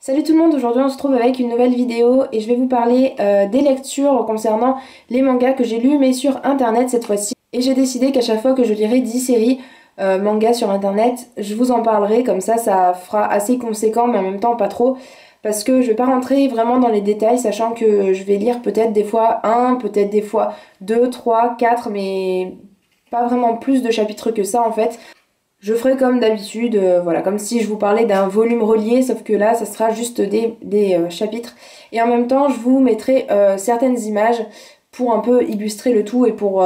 Salut tout le monde, aujourd'hui on se trouve avec une nouvelle vidéo et je vais vous parler des lectures concernant les mangas que j'ai lus mais sur internet cette fois-ci. Et j'ai décidé qu'à chaque fois que je lirai 10 séries mangas sur internet, je vous en parlerai, comme ça fera assez conséquent mais en même temps pas trop. Parce que je vais pas rentrer vraiment dans les détails, sachant que je vais lire peut-être des fois un, peut-être des fois 2, 3, 4, mais pas vraiment plus de chapitres que ça en fait. Je ferai comme d'habitude, voilà, comme si je vous parlais d'un volume relié, sauf que là, ça sera juste des chapitres. Et en même temps, je vous mettrai certaines images pour un peu illustrer le tout et pour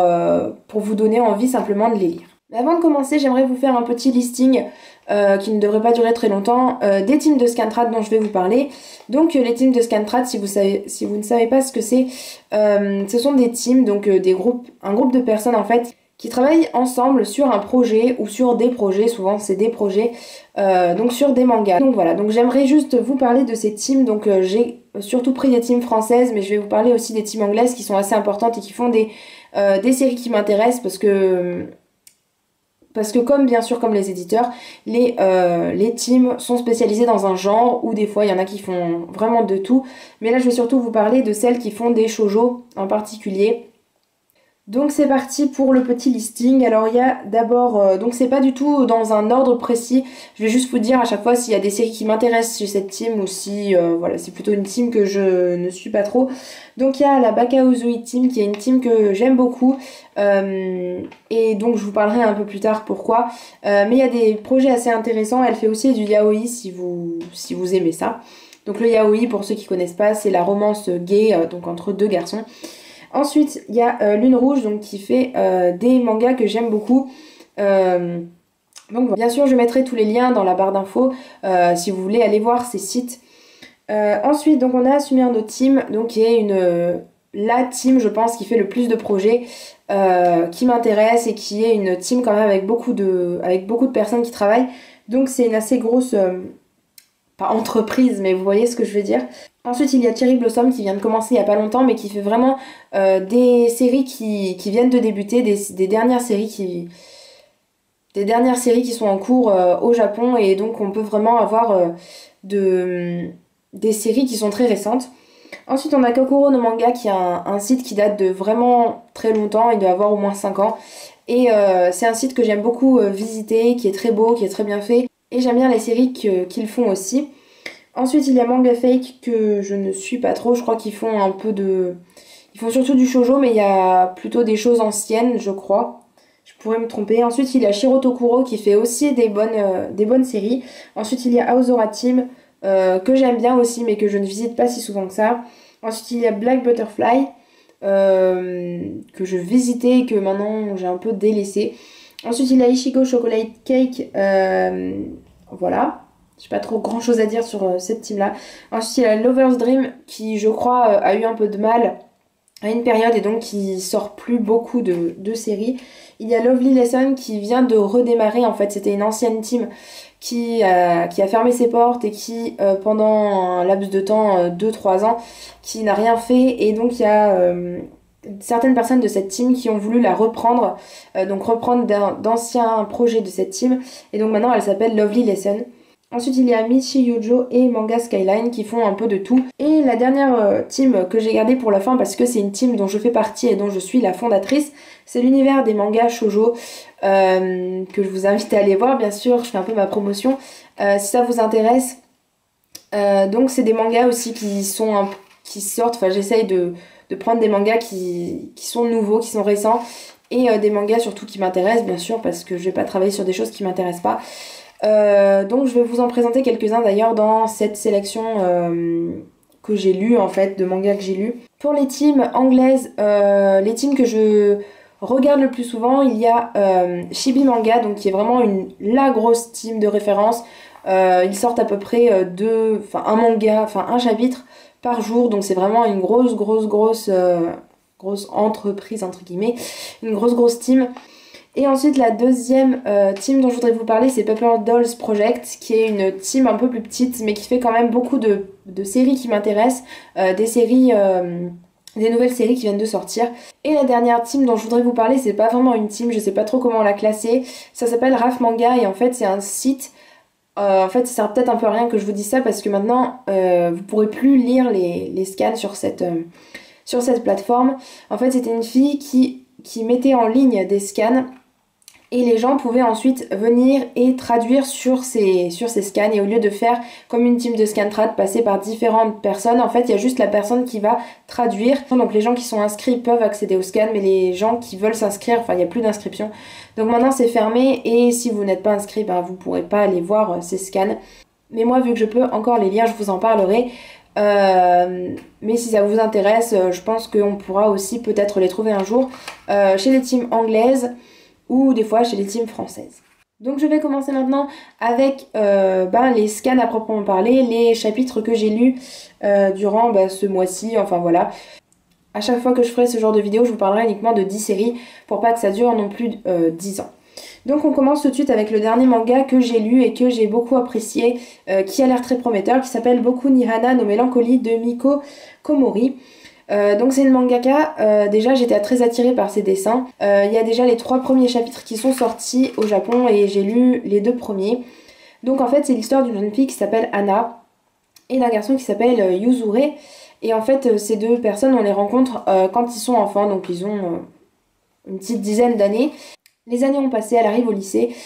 vous donner envie simplement de les lire. Mais avant de commencer, j'aimerais vous faire un petit listing qui ne devrait pas durer très longtemps des teams de Scantrad dont je vais vous parler. Donc les teams de Scantrad, si vous ne savez pas ce que c'est, ce sont des teams, donc un groupe de personnes en fait qui travaillent ensemble sur un projet ou sur des projets, souvent c'est des projets, donc sur des mangas. Donc voilà, donc j'aimerais juste vous parler de ces teams, donc j'ai surtout pris des teams françaises, mais je vais vous parler aussi des teams anglaises qui sont assez importantes et qui font des séries qui m'intéressent parce que comme bien sûr comme les éditeurs, les teams sont spécialisés dans un genre ou des fois il y en a qui font vraiment de tout. Mais là je vais surtout vous parler de celles qui font des shoujo en particulier. Donc c'est parti pour le petit listing. Alors il y a d'abord, donc c'est pas du tout dans un ordre précis, je vais juste vous dire à chaque fois s'il y a des séries qui m'intéressent chez cette team ou si voilà, c'est plutôt une team que je ne suis pas trop. Donc il y a la Bakauzui team qui est une team que j'aime beaucoup et donc je vous parlerai un peu plus tard pourquoi. Mais il y a des projets assez intéressants, elle fait aussi du yaoi si vous aimez ça. Donc le yaoi, pour ceux qui connaissent pas, c'est la romance gay donc entre deux garçons. Ensuite, il y a Lune Rouge donc, qui fait des mangas que j'aime beaucoup. Donc bien sûr, je mettrai tous les liens dans la barre d'infos si vous voulez aller voir ces sites. Ensuite, donc on a Sumirno Team, donc qui est la team, je pense, qui fait le plus de projets, qui m'intéresse et qui est une team quand même avec beaucoup de personnes qui travaillent. Donc c'est une assez grosse pas entreprise, mais vous voyez ce que je veux dire. Ensuite, il y a Cherry Blossom qui vient de commencer il n'y a pas longtemps, mais qui fait vraiment des séries qui viennent de débuter, des dernières séries qui sont en cours au Japon, et donc on peut vraiment avoir des séries qui sont très récentes. Ensuite, on a Kokoro no Manga qui est un site qui date de vraiment très longtemps, il doit avoir au moins 5 ans. Et c'est un site que j'aime beaucoup visiter, qui est très beau, qui est très bien fait. Et j'aime bien les séries qu'ils font aussi. Ensuite, il y a Manga Fake que je ne suis pas trop. Je crois qu'ils font un peu de... Ils font surtout du shoujo, mais il y a plutôt des choses anciennes, je crois. Je pourrais me tromper. Ensuite, il y a Shiro Tokuro qui fait aussi des bonnes séries. Ensuite, il y a Aozora Team que j'aime bien aussi, mais que je ne visite pas si souvent que ça. Ensuite, il y a Black Butterfly que je visitais et que maintenant j'ai un peu délaissé. Ensuite, il y a Ichigo Chocolate Cake. Voilà. J'ai pas trop grand chose à dire sur cette team-là. Ensuite, il y a Lover's Dream qui, je crois, a eu un peu de mal à une période et donc qui sort plus beaucoup de séries. Il y a Lovely Lesson qui vient de redémarrer. En fait, c'était une ancienne team qui a fermé ses portes et qui, pendant un laps de temps, 2-3 ans, qui n'a rien fait. Et donc, il y a certaines personnes de cette team qui ont voulu la reprendre, donc reprendre d'anciens projets de cette team. Et donc maintenant, elle s'appelle Lovely Lesson. Ensuite, il y a Michi Yujo et Manga Skyline qui font un peu de tout. Et la dernière team que j'ai gardée pour la fin, parce que c'est une team dont je fais partie et dont je suis la fondatrice, c'est l'univers des mangas shoujo, que je vous invite à aller voir, bien sûr, je fais un peu ma promotion, si ça vous intéresse. Donc c'est des mangas aussi qui sortent, enfin j'essaye de prendre des mangas qui sont nouveaux, qui sont récents, et des mangas surtout qui m'intéressent, bien sûr, parce que je vais pas travailler sur des choses qui m'intéressent pas. Donc je vais vous en présenter quelques-uns d'ailleurs dans cette sélection que j'ai lue en fait, de mangas que j'ai lus. Pour les teams anglaises, les teams que je regarde le plus souvent, il y a Chibi Manga, donc qui est vraiment la grosse team de référence. Ils sortent à peu près un manga, enfin un chapitre par jour, donc c'est vraiment une grosse entreprise entre guillemets, une grosse team. Et ensuite, la deuxième team dont je voudrais vous parler, c'est Paper Dolls Project, qui est une team un peu plus petite, mais qui fait quand même beaucoup de séries qui m'intéressent, des nouvelles séries qui viennent de sortir. Et la dernière team dont je voudrais vous parler, c'est pas vraiment une team, je sais pas trop comment la classer, ça s'appelle RAF Manga, et en fait, c'est un site En fait, ça sert peut-être un peu à rien que je vous dise ça parce que maintenant, vous pourrez plus lire les scans sur cette plateforme. En fait, c'était une fille qui mettait en ligne des scans et les gens pouvaient ensuite venir et traduire sur ces scans. Et au lieu de faire comme une team de scantrad, passer par différentes personnes, en fait, il y a juste la personne qui va traduire. Donc les gens qui sont inscrits peuvent accéder au scan, mais les gens qui veulent s'inscrire, enfin, il n'y a plus d'inscription. Donc maintenant, c'est fermé et si vous n'êtes pas inscrit, ben, vous ne pourrez pas aller voir ces scans. Mais moi, vu que je peux encore les lire, je vous en parlerai. Mais si ça vous intéresse, je pense qu'on pourra aussi peut-être les trouver un jour chez les teams anglaises ou des fois chez les teams françaises. Donc je vais commencer maintenant avec les scans à proprement parler, les chapitres que j'ai lus durant ce mois-ci, enfin voilà. À chaque fois que je ferai ce genre de vidéo, je vous parlerai uniquement de 10 séries pour pas que ça dure non plus 10 ans. Donc on commence tout de suite avec le dernier manga que j'ai lu et que j'ai beaucoup apprécié, qui a l'air très prometteur, qui s'appelle Boku ni Hana no Mélancolie de Miko Komori. Donc c'est une mangaka, déjà j'étais très attirée par ses dessins. Il y a déjà les 3 premiers chapitres qui sont sortis au Japon et j'ai lu les 2 premiers. Donc en fait c'est l'histoire d'une jeune fille qui s'appelle Anna et d'un garçon qui s'appelle Yuzure. Et en fait ces 2 personnes on les rencontre quand ils sont enfants, donc ils ont une petite dizaine d'années. Les années ont passé, elle arrive au lycée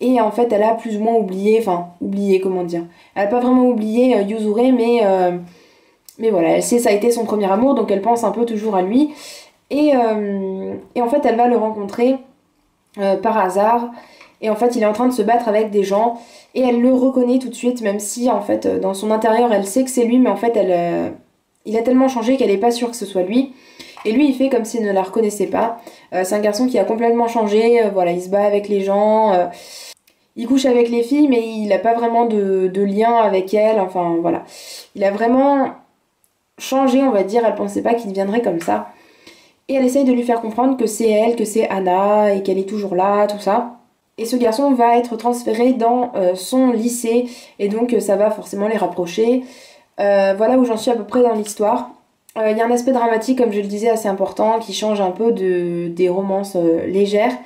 et en fait elle a plus ou moins oublié, comment dire. Elle a pas vraiment oublié Yuzure mais voilà, elle sait ça a été son premier amour, donc elle pense un peu toujours à lui. Et en fait, elle va le rencontrer par hasard. Et en fait, il est en train de se battre avec des gens. Et elle le reconnaît tout de suite, même si en fait, dans son intérieur, elle sait que c'est lui. Mais en fait, il a tellement changé qu'elle n'est pas sûre que ce soit lui. Et lui, il fait comme s'il ne la reconnaissait pas. C'est un garçon qui a complètement changé. Voilà, il se bat avec les gens. Il couche avec les filles, mais il n'a pas vraiment de lien avec elles. Enfin, voilà. Il a vraiment changé, on va dire, elle pensait pas qu'il deviendrait comme ça. Et elle essaye de lui faire comprendre que c'est elle, que c'est Anna, et qu'elle est toujours là, tout ça. Et ce garçon va être transféré dans son lycée, et donc ça va forcément les rapprocher. Voilà où j'en suis à peu près dans l'histoire. Il y a un aspect dramatique, comme je le disais, assez important, qui change un peu des romances légères,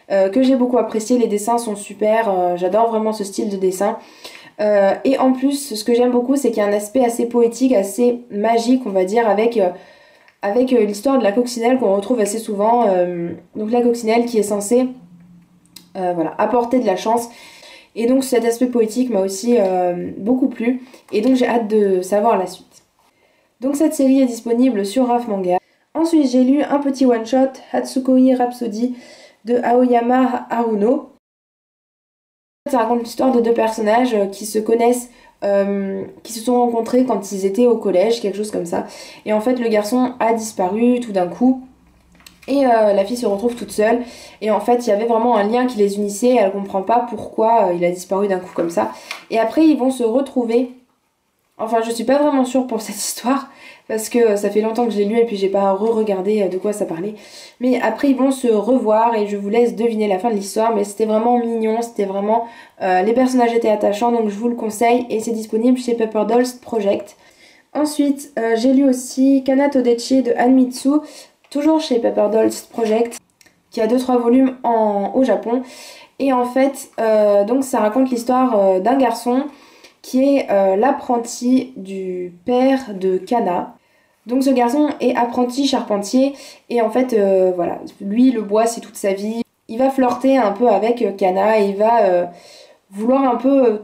que j'ai beaucoup apprécié. Les dessins sont super, j'adore vraiment ce style de dessin. Et en plus, ce que j'aime beaucoup, c'est qu'il y a un aspect assez poétique, assez magique, on va dire, avec l'histoire de la coccinelle qu'on retrouve assez souvent. Donc la coccinelle qui est censée apporter de la chance. Et donc cet aspect poétique m'a aussi beaucoup plu. Et donc j'ai hâte de savoir la suite. Donc cette série est disponible sur RAF Manga. Ensuite, j'ai lu un petit one-shot, Hatsukoi Rhapsody de Aoyama Haruno. Ça raconte l'histoire de 2 personnages qui se connaissent, qui se sont rencontrés quand ils étaient au collège, quelque chose comme ça. Et en fait, le garçon a disparu tout d'un coup. Et la fille se retrouve toute seule. Et en fait, il y avait vraiment un lien qui les unissait. Et elle comprend pas pourquoi il a disparu d'un coup comme ça. Et après, ils vont se retrouver. Enfin, je suis pas vraiment sûre pour cette histoire. Parce que ça fait longtemps que je l'ai lu et puis j'ai pas re-regardé de quoi ça parlait. Mais après ils vont se revoir et je vous laisse deviner la fin de l'histoire. Mais c'était vraiment mignon, c'était vraiment... les personnages étaient attachants donc je vous le conseille. Et c'est disponible chez Paper Dolls Project. Ensuite j'ai lu aussi Kana Todechi de Anmitsu. Toujours chez Paper Dolls Project. Qui a 2-3 volumes au Japon. Et en fait donc ça raconte l'histoire d'un garçon qui est l'apprenti du père de Kana. Donc ce garçon est apprenti charpentier et en fait voilà, lui le bois c'est toute sa vie. Il va flirter un peu avec Kana et il va vouloir un peu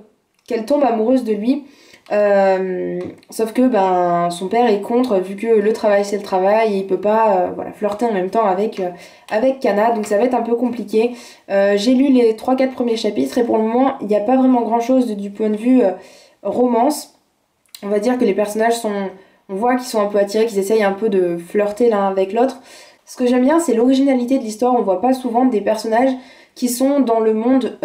qu'elle tombe amoureuse de lui. Sauf que son père est contre vu que le travail c'est le travail et il peut pas flirter en même temps avec Kana, donc ça va être un peu compliqué. J'ai lu les 3-4 premiers chapitres et pour le moment il n'y a pas vraiment grand chose du point de vue romance. On va dire que les personnages on voit qu'ils sont un peu attirés, qu'ils essayent un peu de flirter l'un avec l'autre. Ce que j'aime bien c'est l'originalité de l'histoire, on voit pas souvent des personnages qui sont dans le monde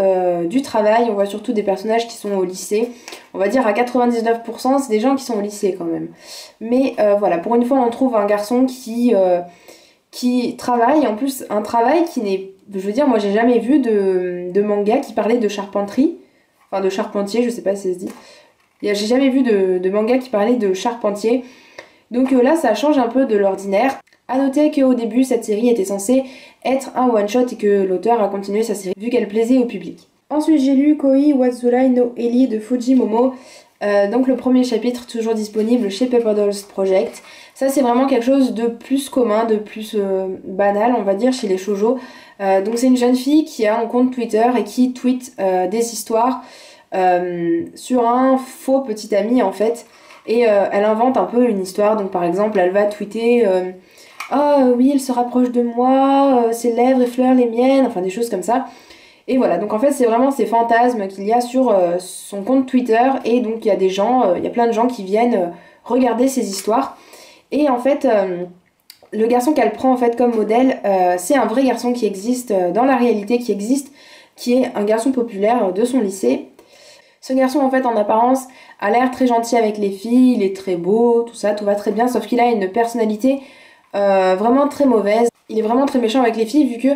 du travail, on voit surtout des personnages qui sont au lycée. On va dire à 99% c'est des gens qui sont au lycée quand même. Mais voilà, pour une fois on trouve un garçon qui travaille, en plus un travail qui n'est... Je veux dire, moi j'ai jamais vu de manga qui parlait de charpenterie, enfin de charpentier, je sais pas si ça se dit. J'ai jamais vu de manga qui parlait de charpentier. Donc là ça change un peu de l'ordinaire. A noter qu'au début cette série était censée être un one shot et que l'auteur a continué sa série vu qu'elle plaisait au public. Ensuite, j'ai lu Koi Wazurai no Eli de Fujimomo. Donc le premier chapitre, toujours disponible chez Paper Dolls Project. Ça, c'est vraiment quelque chose de plus commun, de plus banal, on va dire, chez les shoujo. Donc c'est une jeune fille qui a un compte Twitter et qui tweet des histoires sur un faux petit ami, en fait. Et elle invente un peu une histoire. Donc par exemple, elle va tweeter ah oui, il se rapproche de moi, ses lèvres effleurent les miennes, enfin des choses comme ça. Et voilà, donc en fait c'est vraiment ces fantasmes qu'il y a sur son compte Twitter, et donc il y a des gens, il y a plein de gens qui viennent regarder ces histoires. Et en fait, le garçon qu'elle prend en fait comme modèle, c'est un vrai garçon qui existe dans la réalité, qui est un garçon populaire de son lycée. Ce garçon en fait en apparence a l'air très gentil avec les filles, il est très beau, tout ça, tout va très bien, sauf qu'il a une personnalité vraiment très mauvaise. Il est vraiment très méchant avec les filles vu que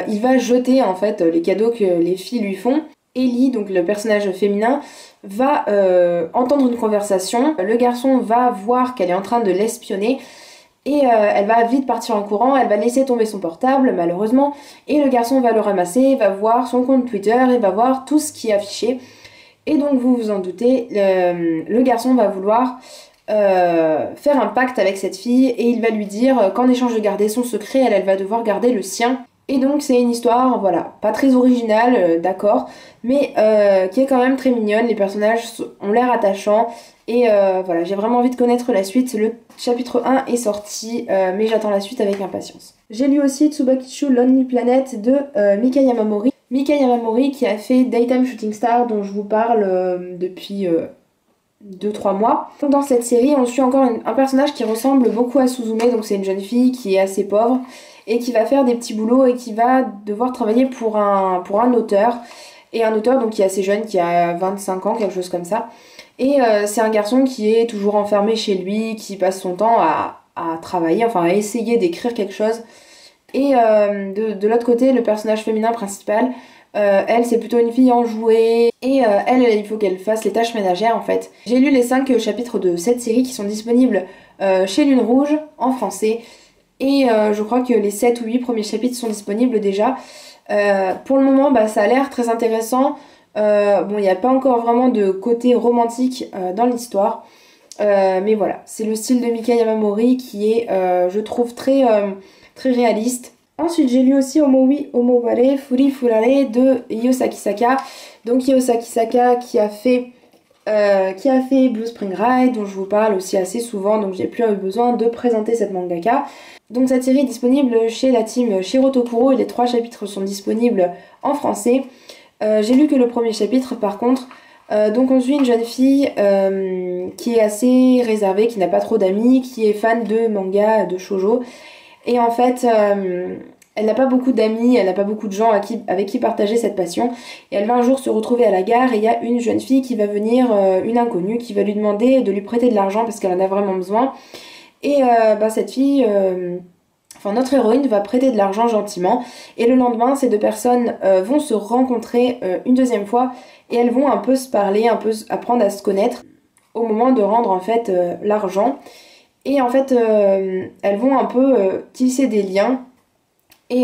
il va jeter en fait les cadeaux que les filles lui font. Ellie, donc le personnage féminin, va entendre une conversation. Le garçon va voir qu'elle est en train de l'espionner et elle va vite partir en courant. Elle va laisser tomber son portable malheureusement et le garçon va le ramasser, va voir son compte Twitter et va voir tout ce qui est affiché. Et donc vous vous en doutez, le garçon va vouloir faire un pacte avec cette fille et il va lui dire qu'en échange de garder son secret, elle va devoir garder le sien. Et donc c'est une histoire, voilà, pas très originale, d'accord, mais qui est quand même très mignonne. Les personnages ont l'air attachants et voilà, j'ai vraiment envie de connaître la suite. Le chapitre 1 est sorti, mais j'attends la suite avec impatience. J'ai lu aussi Tsubakichu Lonely Planet de Mika Yamamori. Mika Yamamori qui a fait Daytime Shooting Star dont je vous parle depuis 2-3 mois. Dans cette série, on suit encore un personnage qui ressemble beaucoup à Suzume, donc c'est une jeune fille qui est assez pauvre et qui va faire des petits boulots et qui va devoir travailler pour un auteur. Et un auteur donc qui est assez jeune, qui a 25 ans, quelque chose comme ça. Et c'est un garçon qui est toujours enfermé chez lui, qui passe son temps à travailler, enfin à essayer d'écrire quelque chose. Et de l'autre côté, le personnage féminin principal, elle, c'est plutôt une fille enjouée. Et elle, il faut qu'elle fasse les tâches ménagères en fait. J'ai lu les 5 chapitres de cette série qui sont disponibles chez Lune Rouge en français. Et je crois que les 7 ou 8 premiers chapitres sont disponibles déjà. Pour le moment, bah, ça a l'air très intéressant. Bon, il n'y a pas encore vraiment de côté romantique dans l'histoire. Mais voilà, c'est le style de Mika Yamamori qui est, je trouve, très réaliste. Ensuite, j'ai lu aussi Omowi Omoware Furi Furare de Yosaki Saka. Donc Yosaki Saka qui a fait Blue Spring Ride, dont je vous parle aussi assez souvent, donc j'ai plus eu besoin de présenter cette mangaka. Donc cette série est disponible chez la team Shirotokuro et les 3 chapitres sont disponibles en français. J'ai lu que le premier chapitre par contre. Donc on suit une jeune fille qui est assez réservée, qui n'a pas trop d'amis, qui est fan de manga, de shoujo. Et en fait, elle n'a pas beaucoup d'amis, elle n'a pas beaucoup de gens avec qui partager cette passion. Et elle va un jour se retrouver à la gare et il y a une jeune fille qui va venir, une inconnue, qui va lui demander de lui prêter de l'argent parce qu'elle en a vraiment besoin. Et cette fille, enfin notre héroïne va prêter de l'argent gentiment. Et le lendemain, ces 2 personnes vont se rencontrer une deuxième fois et elles vont un peu se parler, un peu apprendre à se connaître au moment de rendre en fait l'argent. Et en fait, elles vont un peu tisser des liens. Et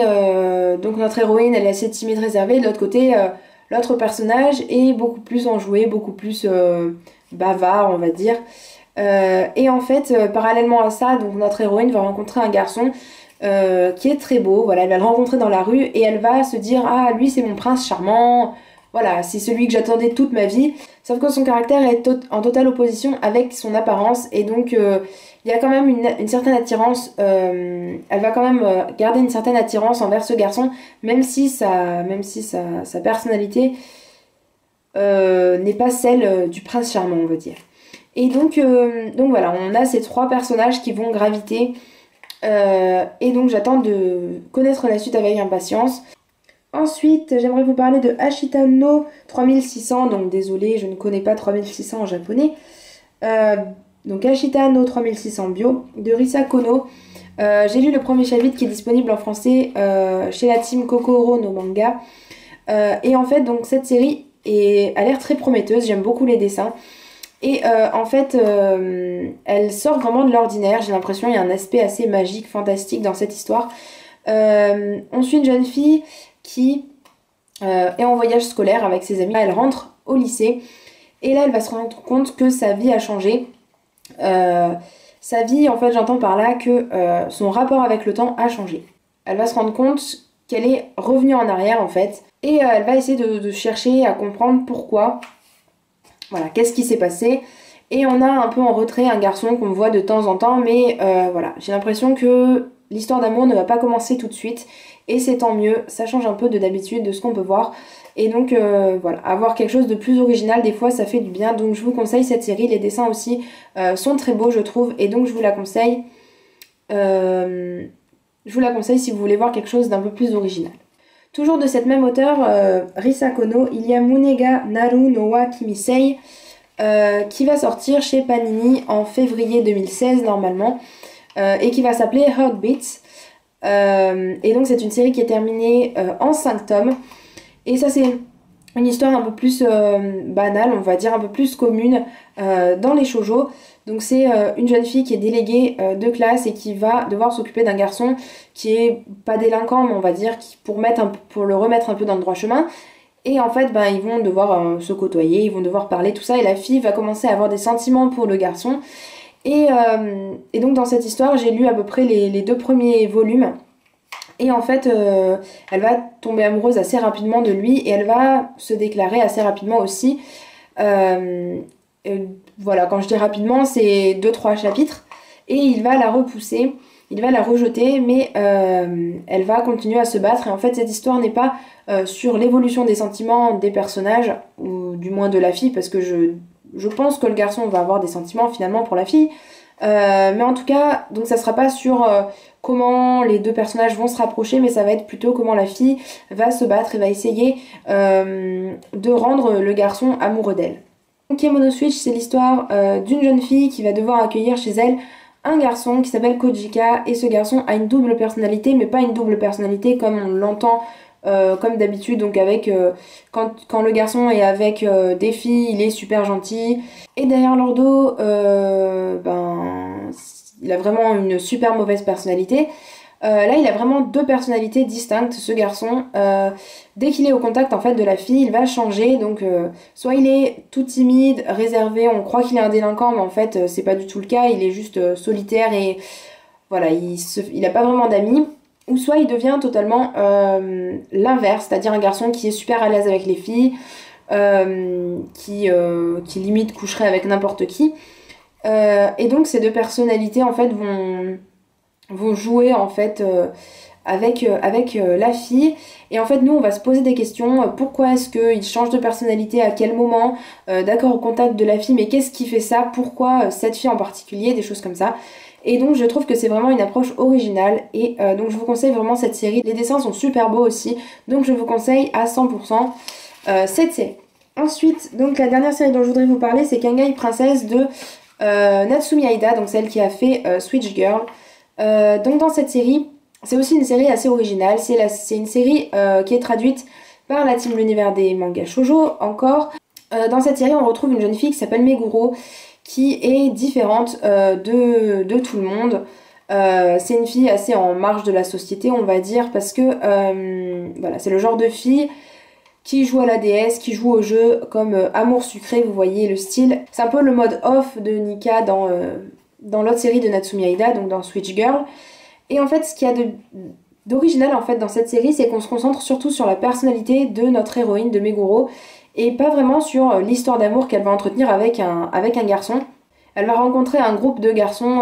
donc notre héroïne, elle est assez timide, réservée. De l'autre côté, l'autre personnage est beaucoup plus enjoué, beaucoup plus bavard, on va dire. Et en fait, parallèlement à ça, donc notre héroïne va rencontrer un garçon qui est très beau. Voilà, elle va le rencontrer dans la rue et elle va se dire ah lui c'est mon prince charmant. Voilà, c'est celui que j'attendais toute ma vie. Sauf que son caractère est en totale opposition avec son apparence et donc il y a quand même une certaine attirance. Elle va quand même garder une certaine attirance envers ce garçon, même si sa personnalité n'est pas celle du prince charmant, on va dire. Et donc voilà, on a ces 3 personnages qui vont graviter. Et donc j'attends de connaître la suite avec impatience. Ensuite, j'aimerais vous parler de Ashita no 3600. Donc désolé, je ne connais pas 3600 en japonais. Donc Ashita no 3600 bio de Risa Kono. J'ai lu le premier chapitre qui est disponible en français chez la team Kokoro no Manga. Et en fait, donc cette série a l'air très prometteuse. J'aime beaucoup les dessins. Et en fait, elle sort vraiment de l'ordinaire. J'ai l'impression qu'il y a un aspect assez magique, fantastique dans cette histoire. On suit une jeune fille qui est en voyage scolaire avec ses amis. Elle rentre au lycée et là elle va se rendre compte que sa vie a changé. Sa vie, en fait, j'entends par là que son rapport avec le temps a changé. Elle va se rendre compte qu'elle est revenue en arrière, en fait, et elle va essayer de chercher à comprendre pourquoi. Voilà, qu'est-ce qui s'est passé. Et on a un peu en retrait un garçon qu'on voit de temps en temps, mais voilà, j'ai l'impression que l'histoire d'amour ne va pas commencer tout de suite, et c'est tant mieux, ça change un peu de d'habitude, de ce qu'on peut voir. Et donc voilà, avoir quelque chose de plus original, des fois ça fait du bien, donc je vous conseille cette série, les dessins aussi sont très beaux je trouve, et donc je vous la conseille. Je vous la conseille si vous voulez voir quelque chose d'un peu plus original. Toujours de cette même auteure, Risa Kono, il y a Munega Naru no wa Kimisei, qui va sortir chez Panini en février 2016 normalement, et qui va s'appeler Heartbeats. Et donc c'est une série qui est terminée en 5 tomes. Et ça c'est une histoire un peu plus banale, on va dire un peu plus commune dans les shoujo. Donc c'est une jeune fille qui est déléguée de classe et qui va devoir s'occuper d'un garçon qui est pas délinquant, mais on va dire pour le remettre un peu dans le droit chemin. Et en fait, ben, ils vont devoir se côtoyer, ils vont devoir parler, tout ça. Et la fille va commencer à avoir des sentiments pour le garçon. Et donc dans cette histoire, j'ai lu à peu près les 2 premiers volumes. Et en fait, elle va tomber amoureuse assez rapidement de lui et elle va se déclarer assez rapidement aussi. Voilà, quand je dis rapidement, c'est 2-3 chapitres. Et il va la repousser, il va la rejeter, mais elle va continuer à se battre. Et en fait, cette histoire n'est pas sur l'évolution des sentiments des personnages, ou du moins de la fille, parce que je pense que le garçon va avoir des sentiments finalement pour la fille. Mais en tout cas, donc ça sera pas sur comment les 2 personnages vont se rapprocher, mais ça va être plutôt comment la fille va se battre et va essayer de rendre le garçon amoureux d'elle. Kemono Switch, c'est l'histoire d'une jeune fille qui va devoir accueillir chez elle un garçon qui s'appelle Kojika, et ce garçon a une double personnalité, mais pas une double personnalité comme on l'entend comme d'habitude, donc avec quand le garçon est avec des filles, il est super gentil, et derrière leur dos, ben, il a vraiment une super mauvaise personnalité. Là, il a vraiment 2 personnalités distinctes, ce garçon. Dès qu'il est au contact en fait de la fille, il va changer. Donc, soit il est tout timide, réservé, on croit qu'il est un délinquant, mais en fait, c'est pas du tout le cas. Il est juste solitaire et voilà, il a pas vraiment d'amis. Ou soit il devient totalement l'inverse, c'est-à-dire un garçon qui est super à l'aise avec les filles, qui limite coucherait avec n'importe qui. Et donc, ces 2 personnalités en fait vont jouer en fait avec la fille, et en fait nous on va se poser des questions, pourquoi est-ce qu'il change de personnalité, à quel moment, d'accord, au contact de la fille, mais qu'est-ce qui fait ça, pourquoi cette fille en particulier, des choses comme ça. Et donc je trouve que c'est vraiment une approche originale, et donc je vous conseille vraiment cette série. Les dessins sont super beaux aussi, donc je vous conseille à 100% cette série. Ensuite, donc la dernière série dont je voudrais vous parler, c'est Kangai Princess de Natsumi Aida, donc celle qui a fait Switch Girl. Donc dans cette série, c'est aussi une série assez originale, c'est une série qui est traduite par la team L'Univers des mangas shoujo encore. Dans cette série, on retrouve une jeune fille qui s'appelle Meguro, qui est différente de tout le monde. C'est une fille assez en marge de la société, on va dire, parce que voilà, c'est le genre de fille qui joue à la DS, qui joue au jeu comme Amour Sucré, vous voyez le style. C'est un peu le mode off de Nika dans l'autre série de Natsumi Aida, donc dans Switch Girl. Et en fait, ce qu'il y a d'original en fait dans cette série, c'est qu'on se concentre surtout sur la personnalité de notre héroïne, de Meguro, et pas vraiment sur l'histoire d'amour qu'elle va entretenir avec un garçon. Elle va rencontrer un groupe de garçons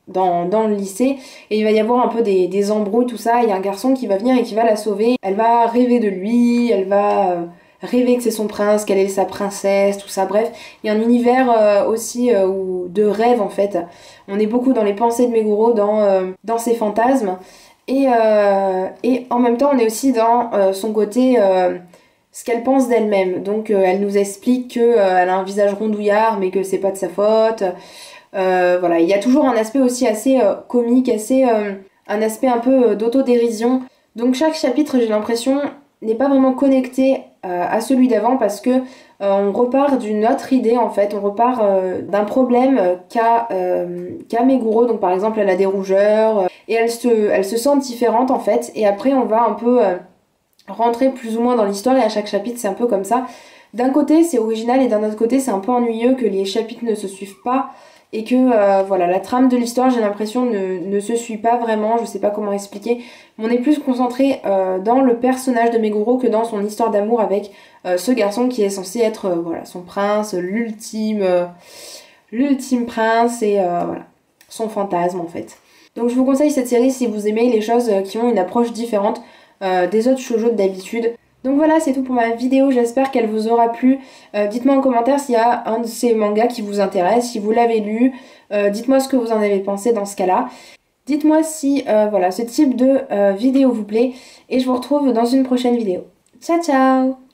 dans le lycée, et il va y avoir un peu des embrouilles, tout ça. Il y a un garçon qui va venir et qui va la sauver. Elle va rêver de lui, elle va rêver que c'est son prince, qu'elle est sa princesse, tout ça. Bref, il y a un univers aussi de rêve en fait. On est beaucoup dans les pensées de Meguro, dans ses fantasmes, et en même temps on est aussi dans son côté ce qu'elle pense d'elle-même. Donc elle nous explique qu'elle a un visage rondouillard, mais que c'est pas de sa faute. Voilà, il y a toujours un aspect aussi assez comique, un aspect un peu d'autodérision. Donc chaque chapitre, j'ai l'impression, n'est pas vraiment connecté à celui d'avant, parce que on repart d'une autre idée en fait, on repart d'un problème qu'a Meguro. Donc par exemple, elle a des rougeurs et elle se sent différente en fait, et après on va un peu rentrer plus ou moins dans l'histoire et à chaque chapitre c'est un peu comme ça. D'un côté c'est original et d'un autre côté c'est un peu ennuyeux que les chapitres ne se suivent pas et que voilà, la trame de l'histoire j'ai l'impression ne se suit pas vraiment, je sais pas comment expliquer. On est plus concentré dans le personnage de Meguro que dans son histoire d'amour avec ce garçon qui est censé être voilà, son prince, l'ultime prince et voilà, son fantasme en fait. Donc je vous conseille cette série si vous aimez les choses qui ont une approche différente des autres shoujo d'habitude. Donc voilà, c'est tout pour ma vidéo, j'espère qu'elle vous aura plu. Dites-moi en commentaire s'il y a un de ces mangas qui vous intéresse, si vous l'avez lu. Dites-moi ce que vous en avez pensé dans ce cas-là. Dites-moi si voilà, ce type de vidéo vous plaît et je vous retrouve dans une prochaine vidéo. Ciao ciao!